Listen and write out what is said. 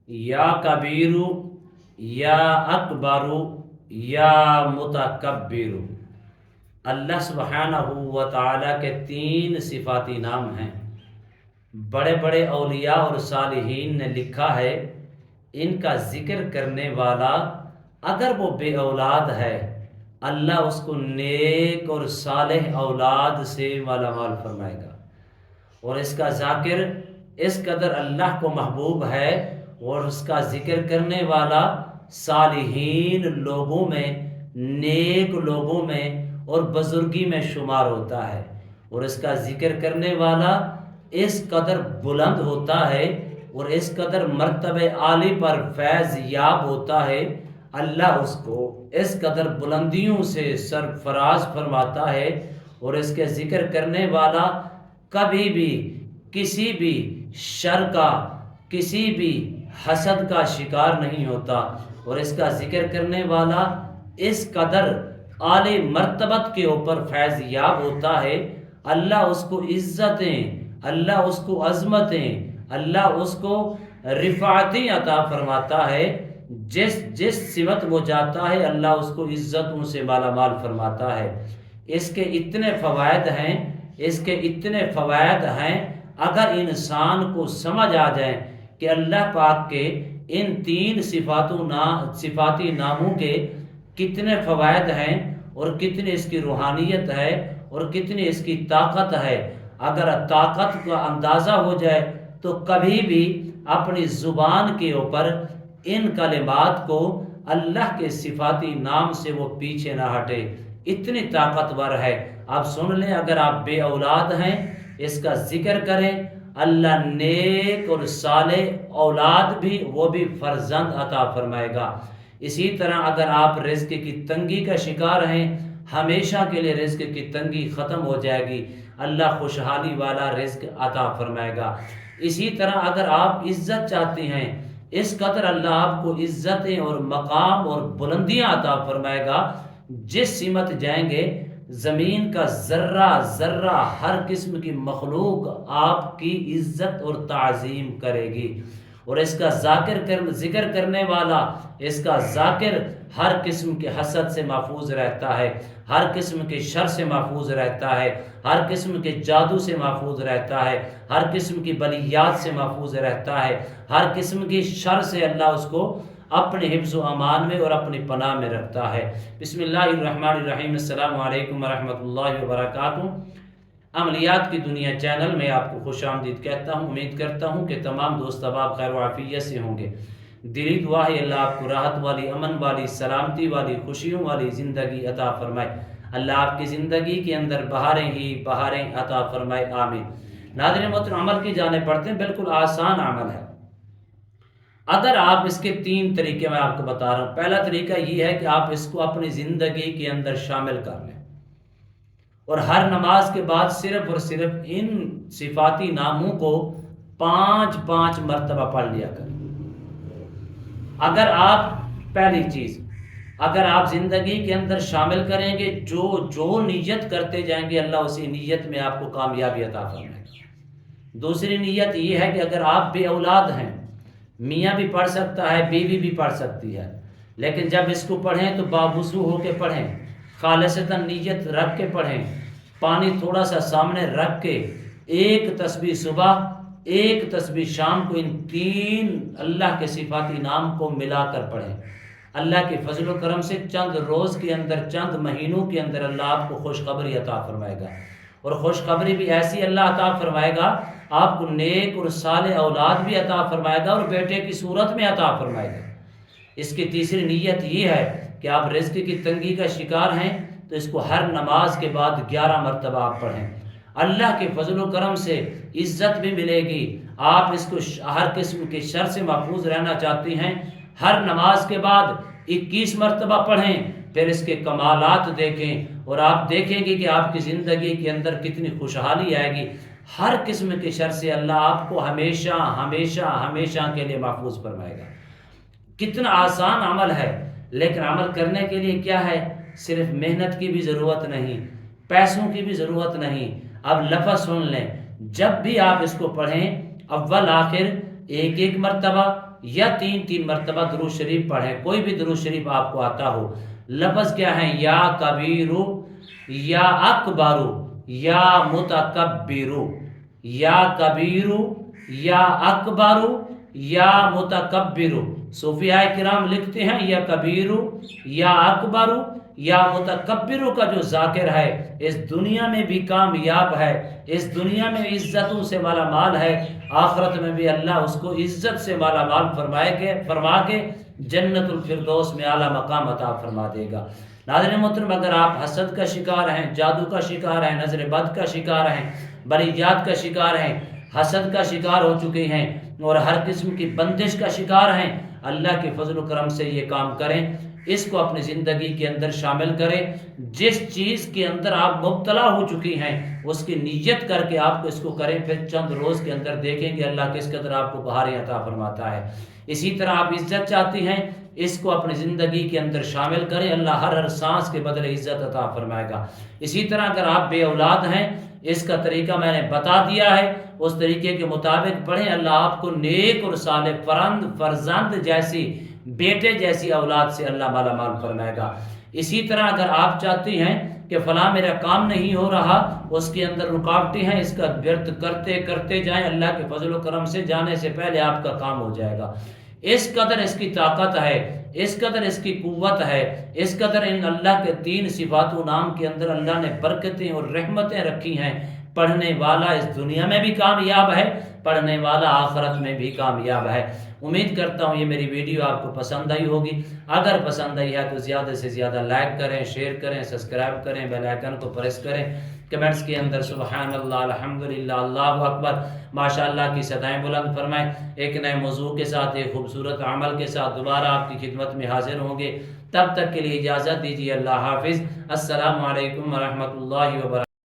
یا کبیرو، یا اکبرو، یا متکبرو۔ اللہ سبحانہ و تعالیٰ کے تین صفاتی نام ہیں۔ بڑے بڑے اولیاء اور صالحین نے لکھا ہے ان کا ذکر کرنے والا اگر وہ بے اولاد ہے، اللہ اس کو نیک اور صالح اولاد سے مالا مال فرمائے گا، اور اس کا ذاکر اس قدر اللہ کو محبوب ہے اور اس کا ذکر کرنے والا صالحین لوگوں میں، نیک لوگوں میں اور بزرگی میں شمار ہوتا ہے، اور اس کا ذکر کرنے والا اس قدر بلند ہوتا ہے اور اس قدر مرتبہ عالی پر فیض یاب ہوتا ہے، اللہ اس کو اس قدر بلندیوں سے سرفراز فرماتا ہے، اور اس کے ذکر کرنے والا کبھی بھی کسی بھی شر کا، کسی بھی حسد کا شکار نہیں ہوتا، اور اس کا ذکر کرنے والا اس قدر اعلی مرتبت کے اوپر فیض یاب ہوتا ہے، اللہ اس کو عزتیں، اللہ اس کو عظمتیں، اللہ اس کو رفعتیں عطا فرماتا ہے، جس سمت وہ جاتا ہے اللہ اس کو عزتوں سے مالا مال فرماتا ہے۔ اس کے اتنے فوائد ہیں، اس کے اتنے فوائد ہیں، اگر انسان کو سمجھ آ جائیں کہ اللہ پاک کے ان تین صفاتی ناموں کے کتنے فوائد ہیں اور کتنی اس کی روحانیت ہے اور کتنی اس کی طاقت ہے، اگر طاقت کا اندازہ ہو جائے تو کبھی بھی اپنی زبان کے اوپر ان کلمات کو، اللہ کے صفاتی نام سے وہ پیچھے نہ ہٹے، اتنی طاقتور ہے۔ آپ سن لیں، اگر آپ بے اولاد ہیں اس کا ذکر کریں، اللہ نیک اور صالح اولاد بھی، وہ بھی فرزند عطا فرمائے گا۔ اسی طرح اگر آپ رزق کی تنگی کا شکار ہیں، ہمیشہ کے لیے رزق کی تنگی ختم ہو جائے گی، اللہ خوشحالی والا رزق عطا فرمائے گا۔ اسی طرح اگر آپ عزت چاہتے ہیں، اس قدر اللہ آپ کو عزتیں اور مقام اور بلندیاں عطا فرمائے گا، جس سمت جائیں گے زمین کا ذرہ ذرہ ہر قسم کی مخلوق آپ کی عزت اور تعظیم کرے گی، اور اس کا ذکر کرنے والا، اس کا ذاکر ہر قسم کے حسد سے محفوظ رہتا ہے، ہر قسم کے شر سے محفوظ رہتا ہے، ہر قسم کے جادو سے محفوظ رہتا ہے، ہر قسم کی بلیات سے محفوظ رہتا ہے، ہر قسم کی شر سے اللہ اس کو اپنے حفظ و امان میں اور اپنی پناہ میں رکھتا ہے۔ بسم اللہ الرحمن الرحیم۔ السلام علیکم ورحمۃ اللہ وبرکاتہ۔ عملیات کی دنیا چینل میں آپ کو خوش آمدید کہتا ہوں۔ امید کرتا ہوں کہ تمام دوست احباب خیر و عافیت سے ہوں گے۔ دلی دعا ہے اللہ آپ کو راحت والی، امن والی، سلامتی والی، خوشیوں والی زندگی عطا فرمائے۔ اللہ آپ کی زندگی کے اندر بہاریں ہی بہاریں عطا فرمائے، آمین۔ ناظرین محترم، عمل کی جانب بڑھتے ہیں۔ بالکل آسان عمل ہے، اگر آپ اس کے تین طریقے میں آپ کو بتا رہا ہوں۔ پہلا طریقہ یہ ہے کہ آپ اس کو اپنی زندگی کے اندر شامل کر لیں، اور ہر نماز کے بعد صرف اور صرف ان صفاتی ناموں کو 5 مرتبہ پڑھ لیا کریں۔ اگر آپ، پہلی چیز، اگر آپ زندگی کے اندر شامل کریں گے، جو نیت کرتے جائیں گے اللہ اسی نیت میں آپ کو کامیابی عطا فرمائے گا۔ دوسری نیت یہ ہے کہ اگر آپ بے اولاد ہیں، میاں بھی پڑھ سکتا ہے، بیوی بھی پڑھ سکتی ہے، لیکن جب اس کو پڑھیں تو باوضو ہو کے پڑھیں، خالصتاً نیت رکھ کے پڑھیں، پانی تھوڑا سا سامنے رکھ کے، ایک تسبیح صبح، ایک تسبیح شام کو، ان تین اللہ کے صفاتی نام کو ملا کر پڑھیں۔ اللہ کے فضل و کرم سے چند روز کے اندر، چند مہینوں کے اندر اللہ آپ کو خوشخبری عطا فرمائے گا، اور خوشخبری بھی ایسی اللہ عطا فرمائے گا، آپ کو نیک اور صالح اولاد بھی عطا فرمائے گا اور بیٹے کی صورت میں عطا فرمائے گا۔ اس کی تیسری نیت یہ ہے کہ آپ رزق کی تنگی کا شکار ہیں تو اس کو ہر نماز کے بعد 11 مرتبہ آپ پڑھیں، اللہ کے فضل و کرم سے عزت بھی ملے گی۔ آپ اس کو ہر قسم کے شر سے محفوظ رہنا چاہتے ہیں، ہر نماز کے بعد 21 مرتبہ پڑھیں، پھر اس کے کمالات دیکھیں اور آپ دیکھیں گے کہ آپ کی زندگی کے اندر کتنی خوشحالی آئے گی۔ ہر قسم کے شر سے اللہ آپ کو ہمیشہ ہمیشہ ہمیشہ کے لیے محفوظ فرمائے گا۔ کتنا آسان عمل ہے، لیکن عمل کرنے کے لیے کیا ہے؟ صرف محنت کی بھی ضرورت نہیں، پیسوں کی بھی ضرورت نہیں۔ اب لفظ سن لیں، جب بھی آپ اس کو پڑھیں، اول آخر ایک ایک مرتبہ یا تین تین مرتبہ درود شریف پڑھیں، کوئی بھی درود شریف آپ کو آتا ہو۔ لفظ کیا ہے؟ یا کبیرو، یا اکبرو، یا متکبرو، یا کبیرو، یا اکبرو، یا متکبرو۔ صوفیاء کرام لکھتے ہیں یا کبیرو، یا اکبرو، یا متکبرو کا جو ذاکر ہے اس دنیا میں بھی کامیاب ہے، اس دنیا میں عزتوں سے مالا مال ہے، آخرت میں بھی اللہ اس کو عزت سے مالا مال فرما کے جنت الفردوس میں اعلیٰ مقام عطا فرما دے گا۔ ناظرین محترم، اگر آپ حسد کا شکار ہیں، جادو کا شکار ہیں، نظر بد کا شکار ہیں، بلیات کا شکار ہیں، حسد کا شکار ہو چکے ہیں اور ہر قسم کی بندش کا شکار ہیں، اللہ کے فضل و کرم سے یہ کام کریں، اس کو اپنی زندگی کے اندر شامل کریں۔ جس چیز کے اندر آپ مبتلا ہو چکی ہیں اس کی نیت کر کے آپ کو اس کو کریں، پھر چند روز کے اندر دیکھیں گے اللہ کس قدر آپ کو بہاریں عطا فرماتا ہے۔ اسی طرح آپ عزت چاہتی ہیں، اس کو اپنی زندگی کے اندر شامل کریں، اللہ ہر سانس کے بدلے عزت عطا فرمائے گا۔ اسی طرح اگر آپ بے اولاد ہیں، اس کا طریقہ میں نے بتا دیا ہے، اس طریقے کے مطابق پڑھیں، اللہ آپ کو نیک اور صالح فرزند جیسی، بیٹے جیسی اولاد سے اللہ مالا مال فرمائے گا۔ اسی طرح اگر آپ چاہتی ہیں کہ فلاں میرا کام نہیں ہو رہا، اس کے اندر رکاوٹیں ہیں، اس کا ورد کرتے کرتے جائیں، اللہ کے فضل و کرم سے جانے سے پہلے آپ کا کام ہو جائے گا۔ اس قدر اس کی طاقت ہے، اس قدر اس کی قوت ہے، اس قدر ان اللہ کے تین صفات و نام کے اندر اللہ نے برکتیں اور رحمتیں رکھی ہیں۔ پڑھنے والا اس دنیا میں بھی کامیاب ہے، پڑھنے والا آخرت میں بھی کامیاب ہے۔ امید کرتا ہوں یہ میری ویڈیو آپ کو پسند آئی ہوگی۔ اگر پسند آئی ہے تو زیادہ سے زیادہ لائک کریں، شیئر کریں، سبسکرائب کریں، بیل آئیکن کو پریس کریں، کمنٹس کے اندر سبحان اللہ، الحمدللہ، اللہ اکبر، ماشاءاللہ کی صدائیں بلند فرمائیں۔ ایک نئے موضوع کے ساتھ، ایک خوبصورت عمل کے ساتھ دوبارہ آپ کی خدمت میں حاضر ہوں گے۔ تب تک کے لیے اجازت دیجیے، اللہ حافظ، السلام علیکم ورحمۃ اللہ وبرکاتہ۔